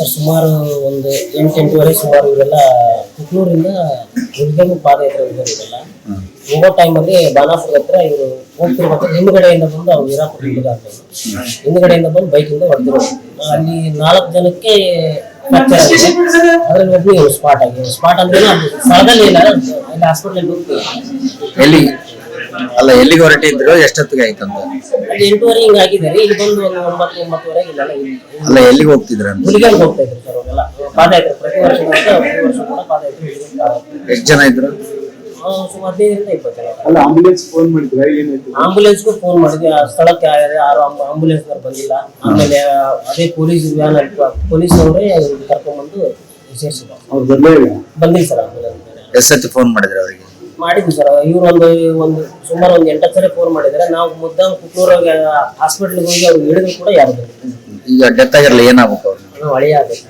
Sir ಸುಮಾರು ಒಂದು 8-8:30 ಸುಮಾರು ಇವೆಲ್ಲ ಕುಕ್ನೂರಿಂದ ಹುಡುಗರು ಪಾದಯಾತ್ರೆ ಹೋಗೋರಿಗೆಲ್ಲ ಹೋಗೋ ಟೈಮಲ್ಲಿ ಬಾನಾಪುರ ಹತ್ರ ಇವರು ಹೋಗ್ತಿರ್ಬೇಕಾದ್ರೆ ಹಿಂದ್ಗಡೆಯಿಂದ ಬಂದು ಅವ್ರು ವೀರಾಪುರ ಹಿಂದ್ಗಡೆಯಿಂದ ಬಂದು ಬೈಕಿಂದ ಹೊಡೆದಿರೋ ಅಲ್ಲಿ 4 ಜನಕ್ಕೆ ಫ್ರಾಕ್ಚರ್ ಆಗಿದೆ. ಅದ್ರಲ್ಲಿ ಒಬ್ಬರು ಸ್ಪಾಟ್ ಅಂದ್ರೆ ಸ್ಥಳದಲ್ಲಿ ಇಲ್ಲ, ಅಲ್ಲಿ ಹಾಸ್ಪಿಟಲ್ ಎಲ್ಲಿ ಅಲ್ಲ ಎಲ್ಲಿಗೆ ಹೊರಟಿದ್ರು, ಎಷ್ಟೊತ್ತಿಗೆ ಆಯ್ತಂತ? ಅಲ್ಲಿ 8:30 ಹಿಂಗ ಆಗಿದ್ದಾರೆ. ಇಲ್ಲಿ ಬಂದು ಒಂದು 9-9:30 ಇಲ್ಲ ಅಲ್ಲ ಎಲ್ಲಿಗೆ ಹೋಗ್ತಿದ್ರ ಅಂತ? ಹುಲಿಗಲ್ ಹೋಗ್ತಾ ಇದ್ರು ಸರ್ ಅವರೆಲ್ಲ ಪಾದಯಾತ್ರೆ. ಪ್ರತಿ ವರ್ಷ ಕೂಡ ಪಾದಯಾತ್ರೆ. ಎಷ್ಟು ಜನ ಇದ್ರು? ಸುಮಾರು 15-20 ಜನ. ಅಲ್ಲ ಆಂಬುಲೆನ್ಸ್ ಫೋನ್ ಮಾಡಿದ್ರೆ ಏನಾಯ್ತು? ಆಂಬುಲೆನ್ಸ್ಗೂ ಫೋನ್ ಮಾಡಿದ್ವಿ, ಆ ಸ್ಥಳಕ್ಕೆ ಯಾರು ಆಂಬುಲೆನ್ಸ್ ಬಂದಿಲ್ಲ. ಆಮೇಲೆ ಅದೇ ಪೊಲೀಸ್ ವ್ಯಾನ್ ಪೊಲೀಸ್ನವರೇ ಕರ್ಕೊಂಡ್ಬಂದು ಸೇರಿಸಿದ್ರು. ಅವ್ರು ಬಂದಿಲ್ಲ ಸರ್ ಆಂಬುಲೆನ್ಸ್. ಎಷ್ಟೊತ್ತಿ ಫೋನ್ ಮಾಡಿದ್ರೆ ಅವರಿಗೆ? ಮಾಡಿದ್ವಿ ಸರ್. ಇವ್ರು ಒಂದು ಸುಮಾರು 8 ಸರಿ ಫೋನ್ ಮಾಡಿದ್ರೆ ನಾವು ಮುದ್ದಾಂ ಕುಕ್ನೂರಾಗ ಹಾಸ್ಪಿಟ್ಲಿಗೆ ಹೋಗಿ ಅವ್ರು ಹೇಳಿದ್ರು ಕೂಡ ಯಾರು ಬಂದಿಲ್ಲ. ಈಗ ಡೆತ್ ಆಗಿರಲ್ಲ, ಏನಾಗಬೇಕು ಅವ್ರು? ಹಳೆಯ ಆಗಬೇಕು.